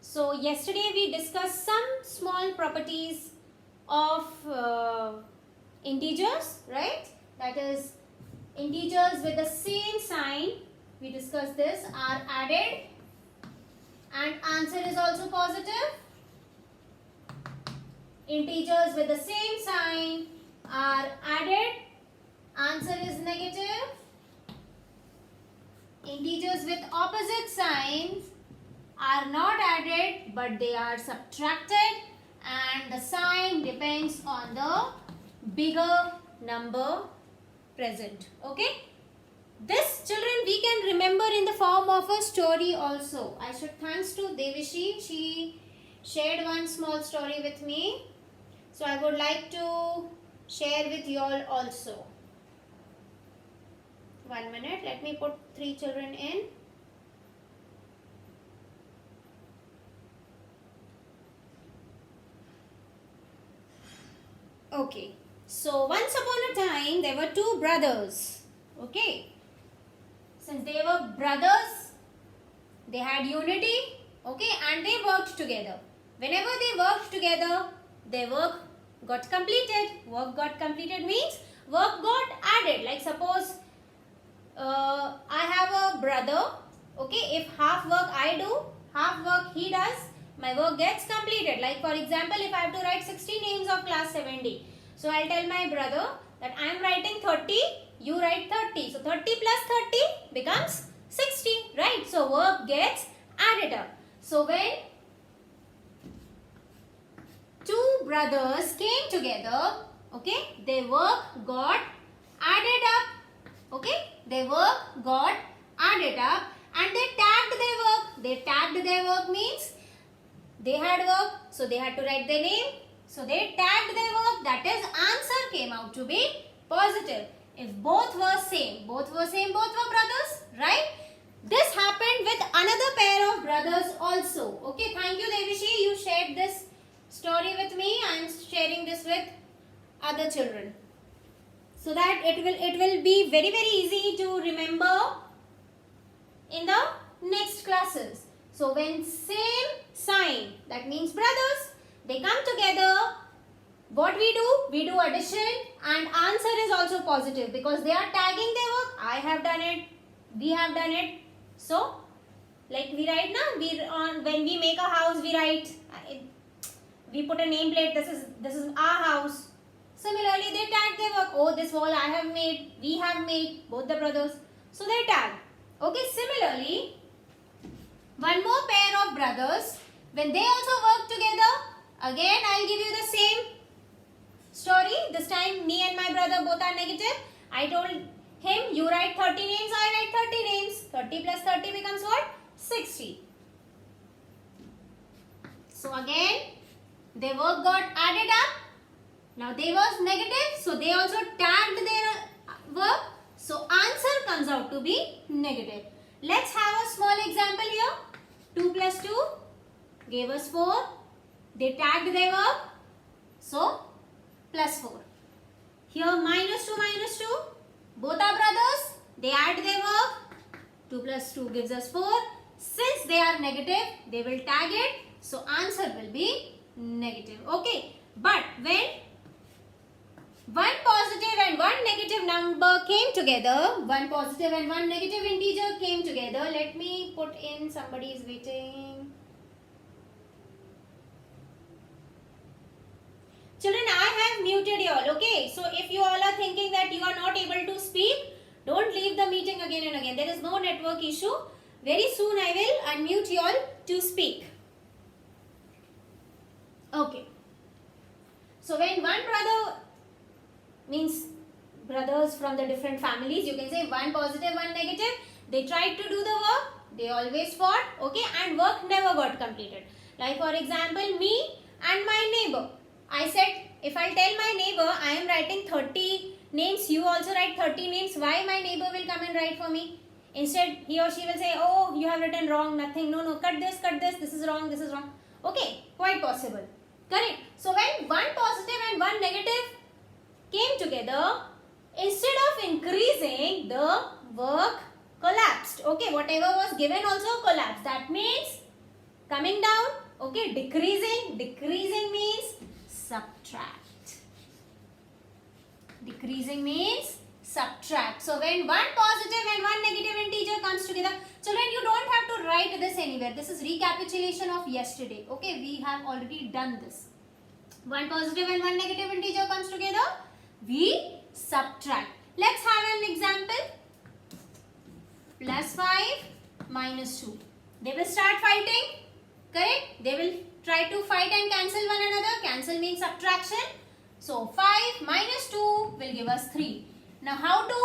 So yesterday we discussed some small properties of integers, right? That is, integers with the same sign, we discussed this, are added and answer is also positive. Integers with the same sign are added, answer is negative. Integers with opposite signs are not added but they are subtracted, and the sign depends on the bigger number present. Okay, this, children, we can remember in the form of a story also. I should thanks to Devishi, she shared one small story with me, so I would like to share with you all also. 1 minute, let me put 3 children in. Okay, so once upon a time there were 2 brothers. Okay, since they were brothers, they had unity, okay, and they worked together. Whenever they worked together, their work got completed. Work got completed means work got added. Like suppose I have a brother, okay, if half work I do, half work he does, my work gets completed. Like for example, if I have to write 60 names of class 7D, so I'll tell my brother that I am writing 30, you write 30. So 30 plus 30 becomes 60, right? So work gets added up. So when 2 brothers came together, okay, their work got added up, okay, their work got added up and they tagged their work. They tagged their work means they had work, so they had to write their name. So they tagged their work, that is, answer came out to be positive. If both were same, both were brothers, right? This happened with another pair of brothers also. Okay, thank you Devishi, you shared this story with me. I am sharing this with other children, so that it will be very easy to remember in the next classes. So when same sign, that means brothers, they come together, what we do? We do addition and answer is also positive because they are tagging their work. I have done it, we have done it. So like we write now, when we make a house, we write, we put a nameplate, this is our house. Similarly, they tag their work. Oh, this wall I have made, we have made, both the brothers. So they tag. Okay, similarly, one more pair of brothers, when they also work together, again I'll give you the same story. This time me and my brother both are negative. I told him, you write 30 names, I write 30 names. 30 plus 30 becomes what? 60. So again, their work got added up. Now they was negative, so they also tagged their work. So answer comes out to be negative. Let's have a small example here. 2 plus 2 gave us 4. They tagged their work. So plus 4. Here minus 2, both are brothers. They add their work. 2 plus 2 gives us 4. Since they are negative, they will tag it. So answer will be negative. Okay. But when one positive and one negative number came together, one positive and one negative integer came together. Let me put in, somebody is waiting. Children, I have muted you all, okay? So if you all are thinking that you are not able to speak, don't leave the meeting again and again. There is no network issue. Very soon I will unmute you all to speak. Okay. So when one brother, means brothers from the different families, you can say one positive, one negative, they tried to do the work, they always fought, okay, and work never got completed. Like for example, me and my neighbor. I said, if I tell my neighbor I am writing 30 names, you also write 30 names, why my neighbor will come and write for me? Instead, he or she will say, oh, you have written wrong, nothing, no, cut this, this is wrong, Okay, quite possible. Correct. So when one positive and one negative came together, instead of increasing, the work collapsed. Okay, whatever was given also collapsed. That means Coming down, okay, decreasing. Decreasing means subtract. Decreasing means subtract. So when one positive and one negative integer comes together, children, you don't have to write this anywhere. This is recapitulation of yesterday. Okay, we have already done this. One positive and one negative integer comes together, we subtract. Let's have an example. Plus 5 minus 2. They will start fighting. Correct? They will try to fight and cancel one another. Cancel means subtraction. So 5 minus 2 will give us 3. Now how to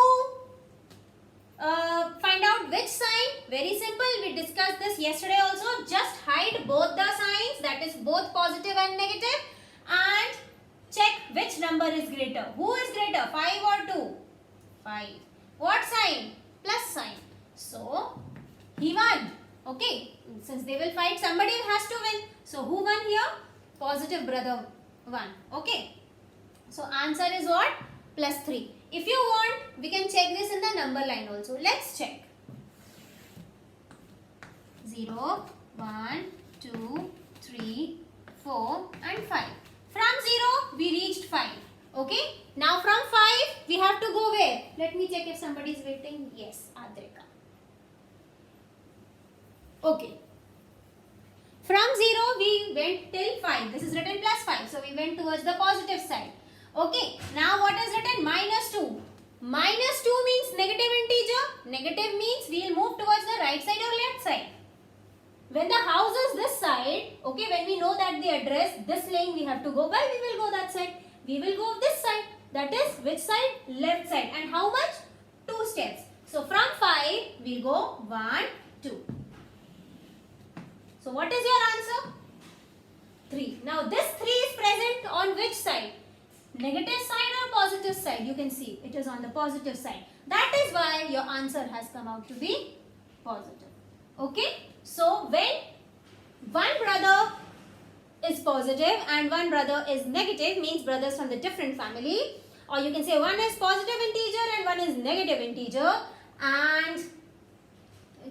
find out which sign? Very simple. We discussed this yesterday also. Just hide both the signs, that is both positive and negative, and check which number is greater. Who is greater? 5 or 2? 5. What sign? Plus sign. So he won. Okay. Since they will fight, somebody has to win. So who won here? Positive brother won. Okay. So answer is what? Plus 3. If you want, we can check this in the number line also. Let's check. 0, 1, 2, 3, 4 and 5. From 0, we reached 5. Okay. Now from 5, we have to go where? Let me check if somebody is waiting. Yes, Adrika. Okay. From 0, we went till 5. This is written plus 5. So we went towards the positive side. Okay. Now what is written? Minus 2. Minus 2 means negative integer. Negative means we will move towards the right side or left side. When the house is this side, okay, when we know that the address, this lane we have to go by, we will go that side. We will go this side. That is which side? Left side. And how much? 2 steps. So from 5, we go 1, 2. So what is your answer? 3. Now this 3 is present on which side? Negative side or positive side? You can see it is on the positive side. That is why your answer has come out to be positive. Okay. So when one brother is positive and one brother is negative, means brothers from the different family, or you can say one is positive integer and one is negative integer, and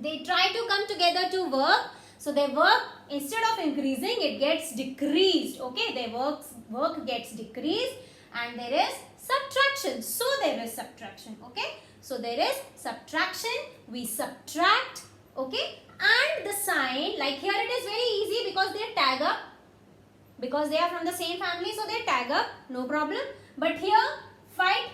they try to come together to work. So their work, instead of increasing, it gets decreased. Okay, their work gets decreased and there is subtraction. So there is subtraction. Okay, so there is subtraction. We subtract. Okay, and the sign, like here it is very easy because they tag up. Because they are from the same family, so they tag up. No problem. But here, fight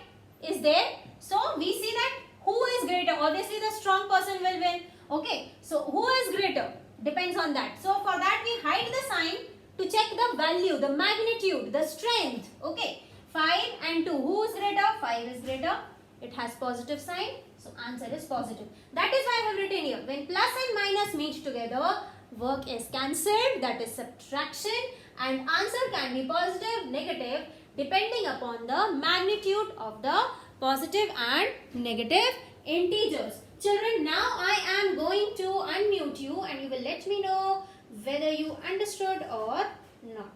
is there. So we see that who is greater. Obviously, the strong person will win. Okay, so who is greater? Depends on that. So for that we hide the sign to check the value, the magnitude, the strength. Okay. 5 and 2. Who is greater? 5 is greater. It has positive sign. So answer is positive. That is why I have written here. When plus and minus meet together, work is cancelled. That is subtraction. And answer can be positive, negative, depending upon the magnitude of the positive and negative integers. Children, now I am going to unmute you and you will let me know whether you understood or not.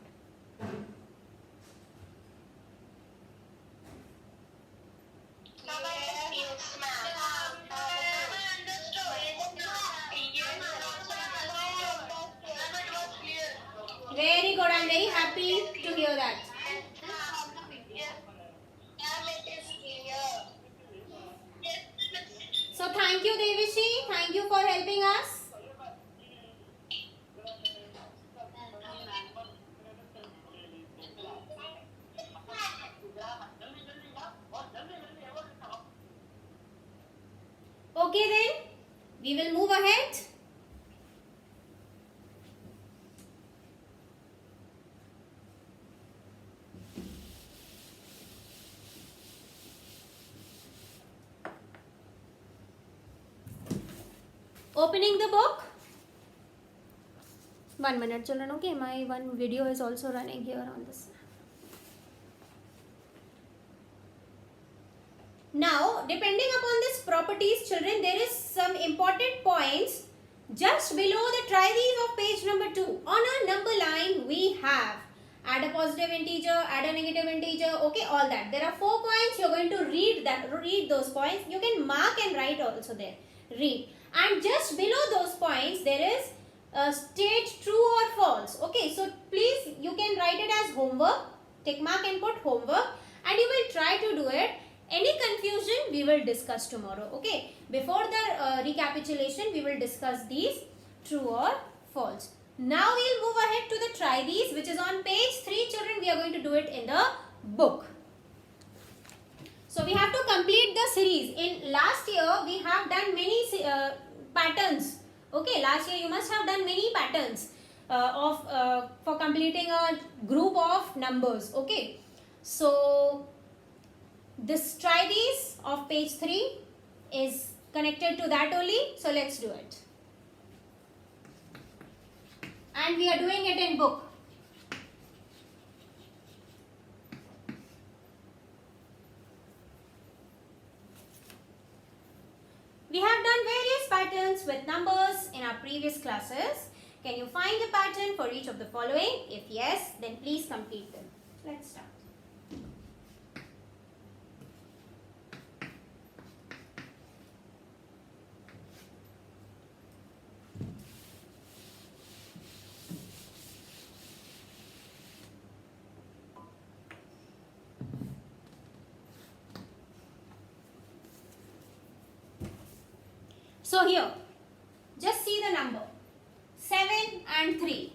Very good. I am very happy to hear that. So thank you, Devishi. Thank you for helping us. Okay then, we will move ahead. Opening the book. 1 minute, children. Okay, my one video is also running here on this. Now, depending upon these properties, children, there is some important points just below the try these of page number 2. On our number line, we have add a positive integer, add a negative integer, okay, all that. There are 4 points. You are going to read those points. You can mark and write also there. Read. And just below those points, there is state true or false. Okay, so please you can write it as homework, tick mark and put homework, and you will try to do it. Any confusion we will discuss tomorrow. Okay, before the recapitulation we will discuss these true or false. Now we'll move ahead to the try these, which is on page 3. Children, we are going to do it in the book. So we have to complete the series. In last year we have done many patterns. Okay, last year you must have done many patterns for completing a group of numbers. Okay, so this try these of page 3 is connected to that only. So let's do it. And we are doing it in book. We have done various patterns with numbers in our previous classes. Can you find a pattern for each of the following? If yes, then please complete them. Let's start. So here, just see the number 7 and 3.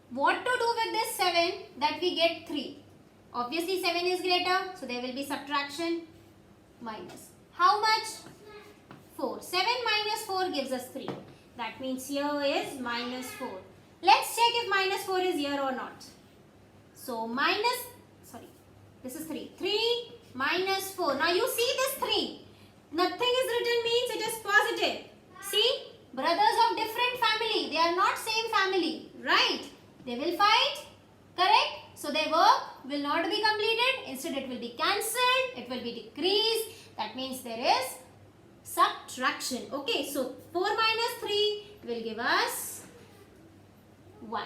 What to do with this 7 that we get 3? Obviously 7 is greater, so there will be subtraction, minus. How much? 4. 7 minus 4 gives us 3. That means here is minus 4. Let's check if minus 4 is here or not. So this is 3. 3 minus 4. Now you see this 3. Nothing is written means it is positive. See, brothers of different family, they are not same family, right? They will fight, correct? So their work will not be completed. Instead it will be cancelled, it will be decreased. That means there is subtraction. Okay, so 4 minus 3 will give us 1.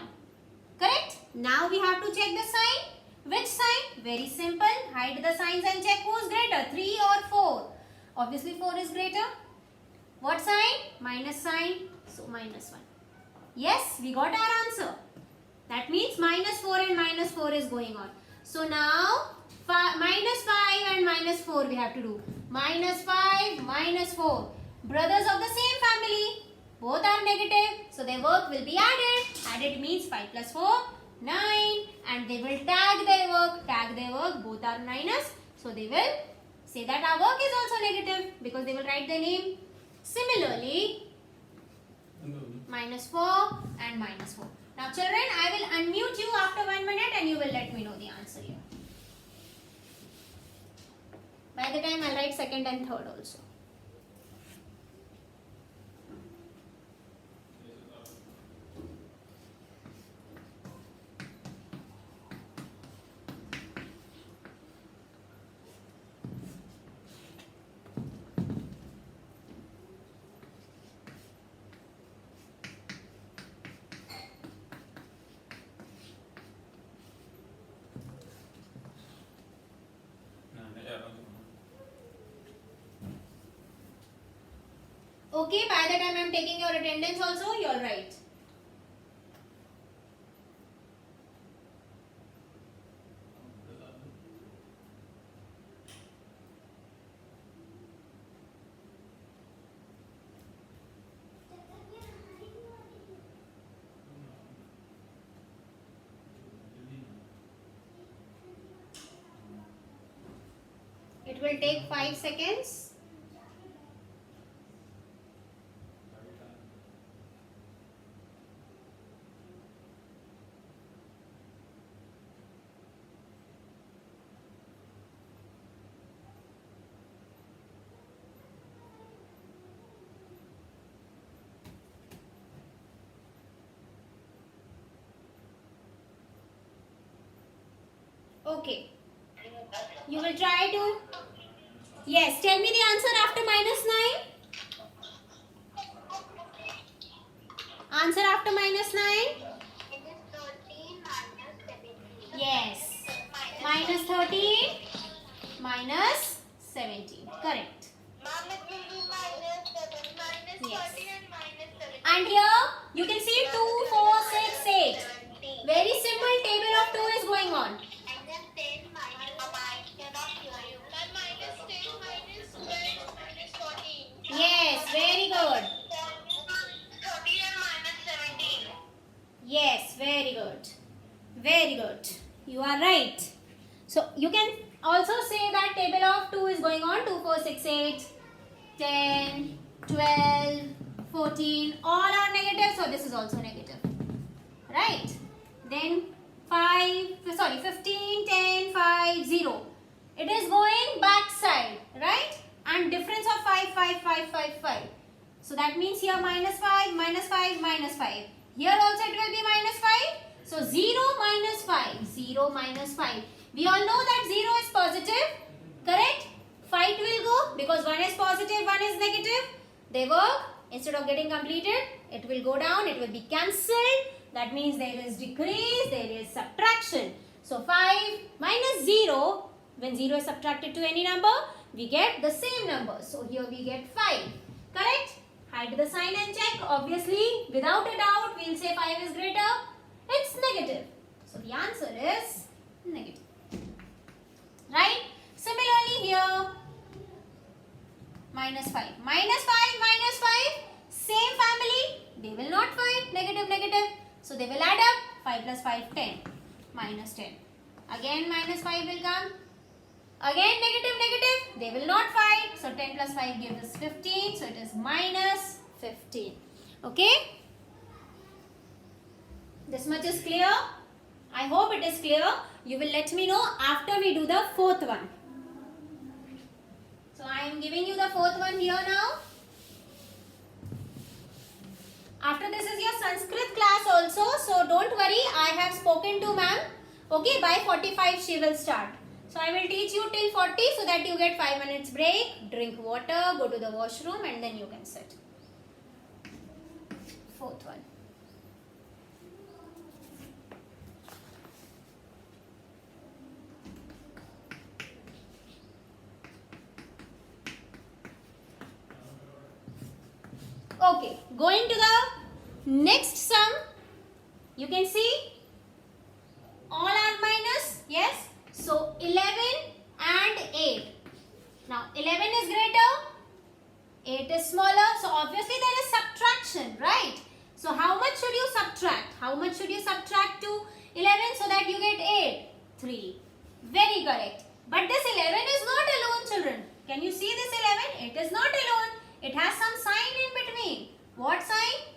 Correct? Now we have to check the sign. Which sign? Very simple. Hide the signs and check who is greater, 3 or 4. Obviously 4 is greater. What sign? Minus sign. So minus 1. Yes, we got our answer. That means minus 4 and minus 4 is going on. So now minus 5 and minus 4 we have to do. Minus 5, minus 4. Brothers of the same family. Both are negative. So their work will be added. Added means 5 plus 4, 9. And they will tag their work. Tag their work. Both are minus. So they will say that our work is also negative because they will write their name. Similarly, minus 4 and minus 4. Now children, I will unmute you after 1 minute and you will let me know the answer here. By the time I'll write second and third also. Okay, by the time I am taking your attendance also, you are right. It will take 5 seconds. Okay. You will try to... Yes, tell me the answer after minus 9. Answer after minus 9. It is 13 minus 17. Yes. Minus 13 minus 17. Correct. Mom, it will be minus 7. Minus Yes. 13 and minus 17. And here you can see 2, 4, 6, 8. 17. Very simple table of 2 is going on. And then 10 minus 5 cannot hear you. And minus 10 minus 12 minus 14. Yes, very good. 13 and minus 17. Yes, very good. Very good. You are right. So you can also say that table of 2 is going on. 2, 4, 6, 8, 10, 12, 14. All are negative. So this is also negative. Right. Then 15, 10, 5, 0. It is going back side. Right. And difference of 5, 5, 5, 5, 5. So that means here minus 5, minus 5, minus 5. Here also it will be minus 5. So 0 minus 5. 0 minus 5. We all know that 0 is positive. Correct? Fight will go because 1 is positive, 1 is negative. They work. Instead of getting completed, it will go down. It will be cancelled. That means there is decrease, there is subtraction. So 5 minus 0, when 0 is subtracted to any number, we get the same number. So here we get 5. Correct? Hide the sign and check. Obviously, without a doubt, we will say 5 is greater. It's negative. So the answer is negative. Right? Similarly here, minus 5. Minus 5, minus 5, same family. They will not fight. Negative, negative. So they will add up. 5 plus 5, 10. Minus 10. Again minus 5 will come. Again negative, negative. They will not fight. So 10 plus 5 gives us 15. So it is minus 15. Okay? This much is clear. I hope it is clear. You will let me know after we do the fourth one. So I am giving you the fourth one here now. After this is your Sanskrit class also. So don't worry. I have spoken to ma'am. Okay, by 45 she will start. So I will teach you till 40 so that you get 5 minutes break, drink water, go to the washroom and then you can sit. Fourth one. Okay, going to the next sum. You can see all are minus. Yes. So 11 and 8. Now 11 is greater, 8 is smaller. So obviously there is subtraction, right? So how much should you subtract? How much should you subtract to 11 so that you get 8? 3. Very correct. But this 11 is not alone, children. Can you see this 11? It is not alone. It has some sign in between. What sign?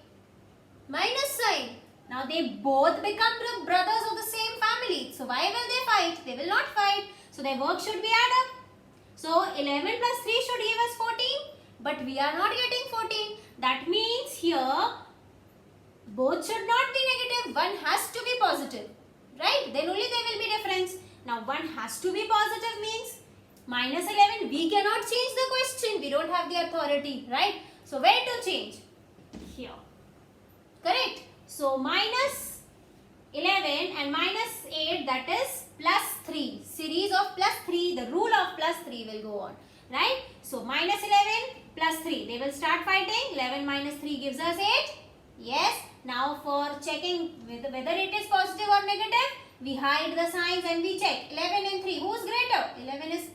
Minus sign. Now they both become the brothers of the same family. So why will they fight? They will not fight. So their work should be add up. So 11 plus 3 should give us 14. But we are not getting 14. That means here both should not be negative. One has to be positive. Right? Then only there will be difference. Now one has to be positive means minus 11. We cannot change the question. We don't have the authority. Right? So where to change? Here. Correct? So minus 11 and minus 8, that is plus 3. Series of plus 3. The rule of plus 3 will go on. Right? So minus 11 plus 3. They will start fighting. 11 minus 3 gives us 8. Yes. Now for checking whether it is positive or negative, we hide the signs and we check. 11 and 3. Who is greater? 11 is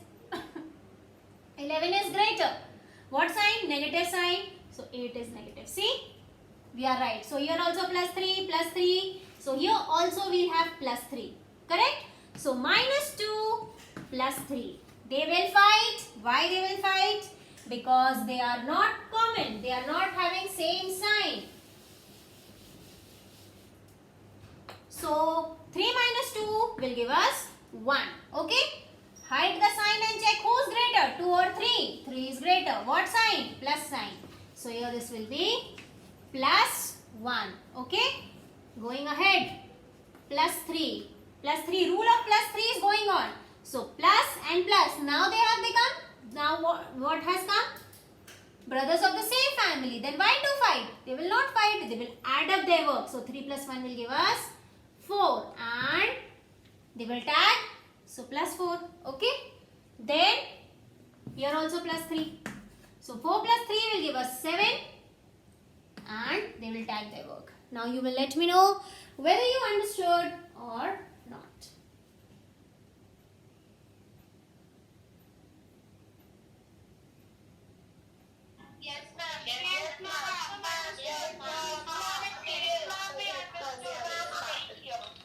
11 is greater. What sign? Negative sign. So 8 is negative. See? We are right. So here also plus 3, plus 3. So here also we have plus 3. Correct? So minus 2 plus 3. They will fight. Why they will fight? Because they are not common. They are not having same sign. So 3 minus 2 will give us 1. Okay? Hide the sign and check who's greater, 2 or 3. 3 is greater. What sign? Plus sign. So here this will be plus 1. Okay? Going ahead. Plus 3. Plus 3. Rule of plus 3 is going on. So plus and plus. Now they have become. Now what has come? Brothers of the same family. Then why to fight? They will not fight. They will add up their work. So 3 plus 1 will give us 4. And they will tag. So plus 4. Okay? Then here also plus 3. So 4 plus 3 will give us 7. and they will tag their work. Now you will let me know whether you understood or not. Yes, ma'am. Yes, ma'am. Yes, ma'am.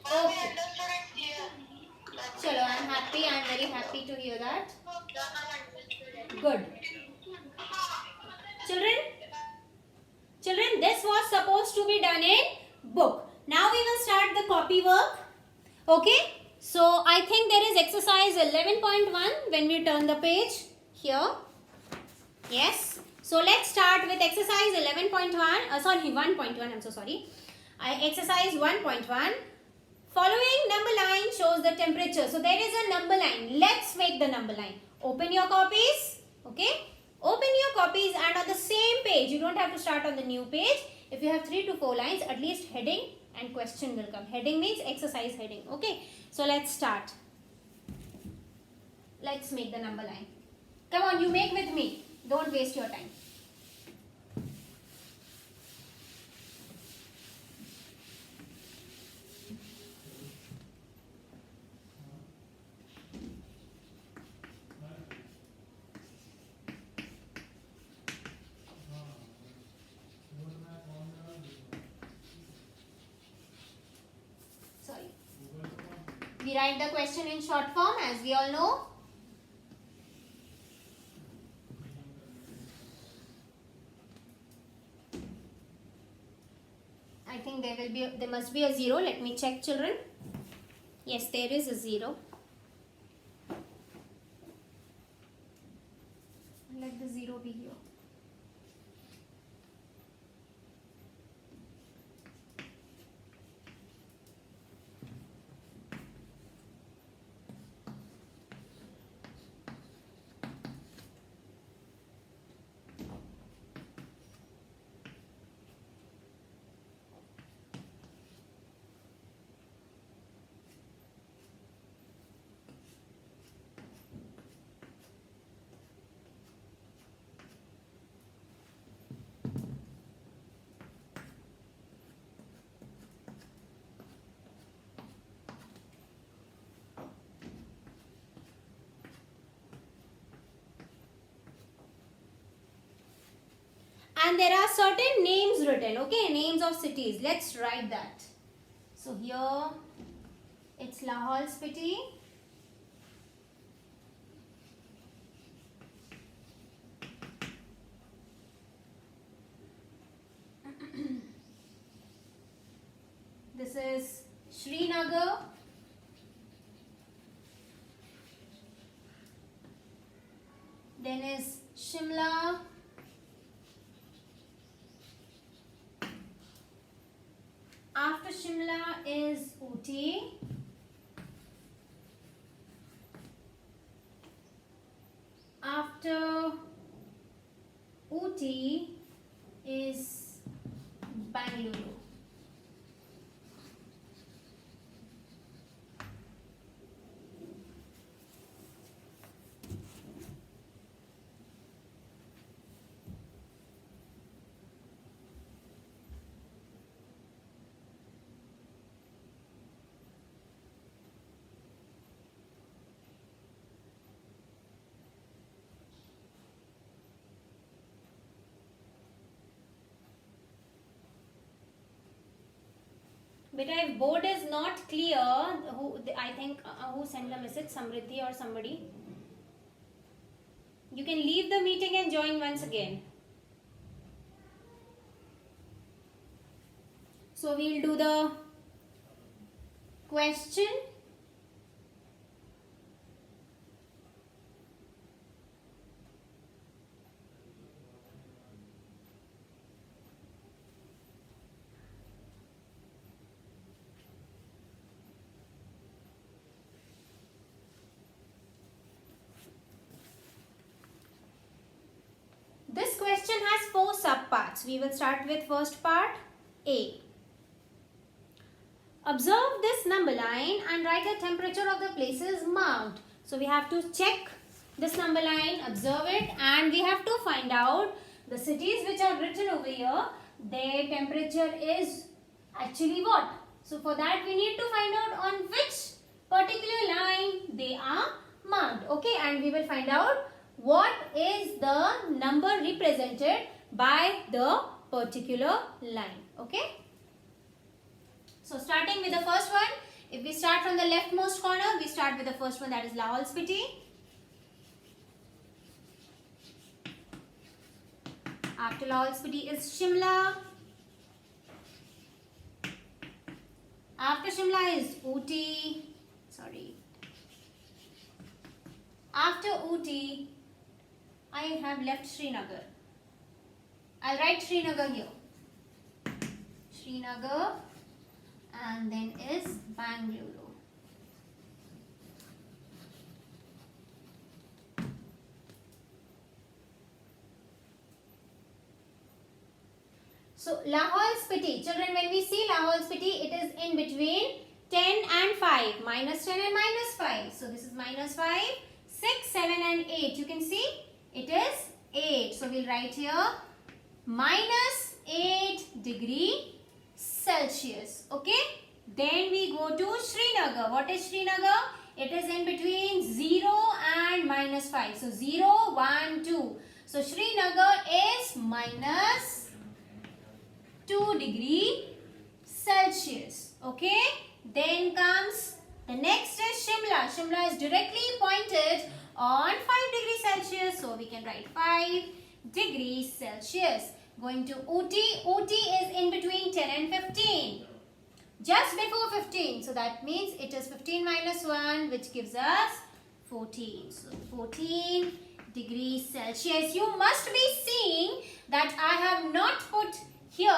Okay. Chalo, I'm happy. I'm very happy to hear that. Good. Children, this was supposed to be done in book. Now we will start the copy work. Okay. So I think there is exercise 11.1 when we turn the page here. Yes. So let's start with exercise 11.1. Sorry, 1.1. I'm so sorry. Exercise 1.1. Following number line shows the temperature. So there is a number line. Let's make the number line. Open your copies. Okay. Open your copies and on the same page. You don't have to start on the new page. If you have 3 to 4 lines, at least heading and question will come. Heading means exercise heading. Okay. So let's start. Let's make the number line. Come on, you make with me. Don't waste your time. Sorry. We write the question in short form as we all know. I think there must be a 0. Let me check, children. Yes, there is a 0. Let the 0 be here. And there are certain names written, okay, names of cities. Let's write that. So here it's Lahore Spiti. This is Srinagar. Then is Shimla. After Shimla is Ooty. After Ooty is Bangalore. But if board is not clear, I think who sent the message, Samriddhi or somebody. You can leave the meeting and join once again. So we'll do the question. This question has 4 subparts. We will start with first part, A. Observe this number line and write the temperature of the places marked. So we have to check this number line, observe it, and we have to find out the cities which are written over here. their temperature is actually what? So for that we need to find out on which particular line they are marked. Okay, and we will find out what is the number represented by the particular line. Okay. So starting with the first one, if we start from the leftmost corner, we start with the first one, that is Lahaul Spiti. After Lahaul Spiti is Shimla. After Shimla is Ooty. Sorry. After Ooty, I have left Srinagar. I'll write Srinagar here. Srinagar, and then is Bangalore. So Lahaul Spiti, children, when we see Lahaul Spiti, it is in between 10 and 5, minus 10 and minus 5. So this is minus 5, 6, 7 and 8. You can see it is 8. So we'll write here minus 8 degree Celsius. Okay. Then we go to Srinagar. What is Srinagar? It is in between 0 and minus 5. So 0, 1, 2. So Srinagar is minus 2 degree Celsius. Okay. Then comes the next is Shimla. Shimla is directly pointed on 5 degrees Celsius. So we can write 5 degrees Celsius. Going to Ooty. Ooty is in between 10 and 15. Just before 15. So that means it is 15 minus 1, which gives us 14. So 14 degrees Celsius. You must be seeing that I have not put here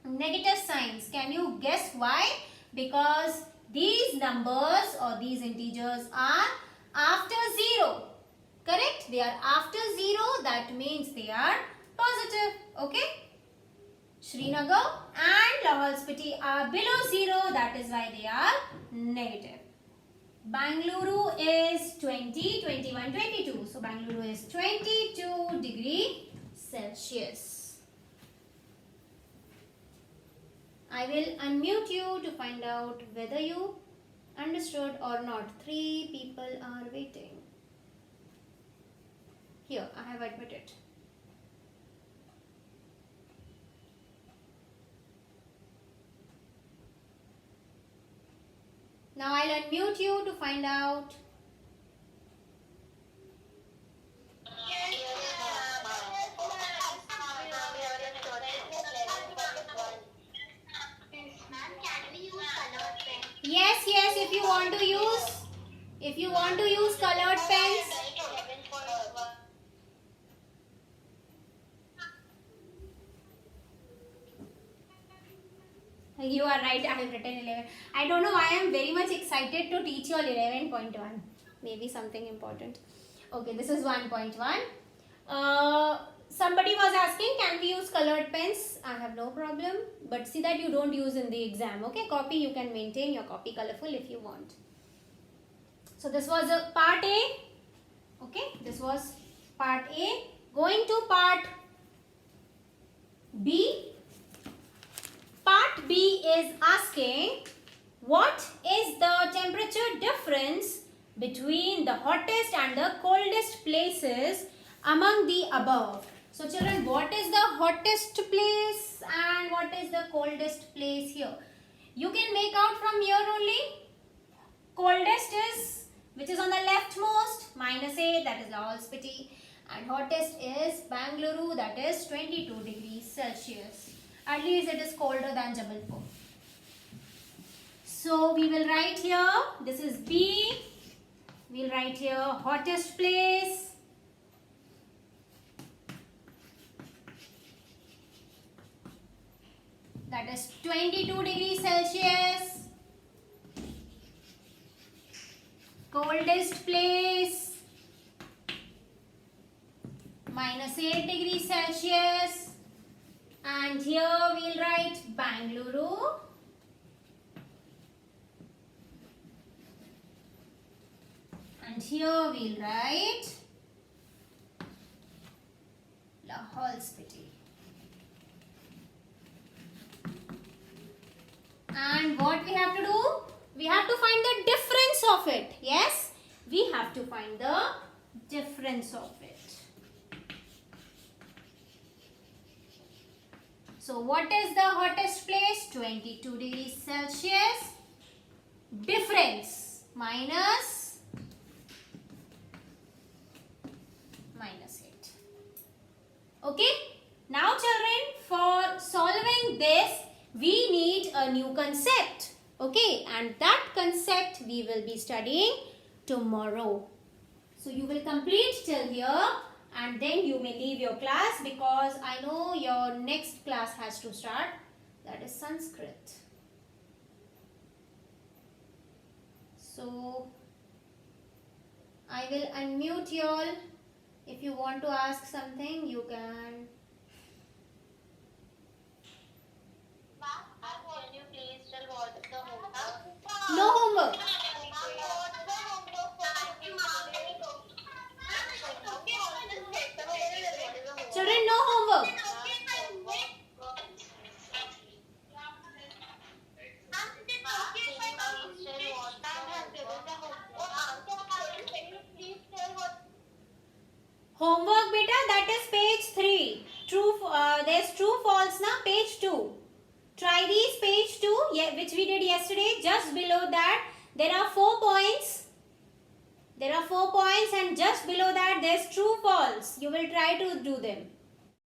negative signs. Can you guess why? Because these numbers or these integers are after 0. Correct? They are after 0. That means they are positive. Okay? Srinagar and Lahaul Spiti are below 0. That is why they are negative. Bangalore is 20, 21, 22. So Bangalore is 22 degree Celsius. I will unmute you to find out whether you understood or not. 3 people are waiting. Here, I have admitted. Now I'll unmute you to find out. Yes, if you want to use colored pens. You are right, I have written 11. I don't know why I am very much excited to teach you all 11.1. Maybe something important. Okay, this is 1.1. Somebody was asking, can we use colored pens? I have no problem. But see that you don't use in the exam. Okay, copy, you can maintain your copy colorful if you want. So this was a part A. Okay, this was part A. Going to part B. Part B is asking, what is the temperature difference between the hottest and the coldest places among the above? So children, what is the hottest place and what is the coldest place here? You can make out from here only. Coldest is, which is on the leftmost, minus 8, that is Lahaul Spiti. And hottest is Bangalore, that is 22 degrees Celsius. At least it is colder than Jabalpur. So we will write here, this is B. We'll write here hottest place. That is 22 degrees Celsius. Coldest place, minus 8 degrees Celsius. And here we'll write Bangalore. And here we'll write Lahaul Spiti. And what we have to do? We have to find the difference of it. Yes, we have to find the difference of it. So what is the hottest place? 22 degrees Celsius. Difference minus 8. Okay. Now children, for solving this, we need a new concept. Okay. And that concept we will be studying tomorrow. So you will complete till here. And then you may leave your class because I know your next class has to start. That is Sanskrit. So I will unmute you all. If you want to ask something, you can. Ma'am, can you please tell what is the homework? No homework. Children, no homework. Homework beta, that is page 3. True, there's true false now, page 2. Try these page 2, which we did yesterday. Just below that, there are 4 points. There are 4 points and just below that, there's true false. You will try to do them.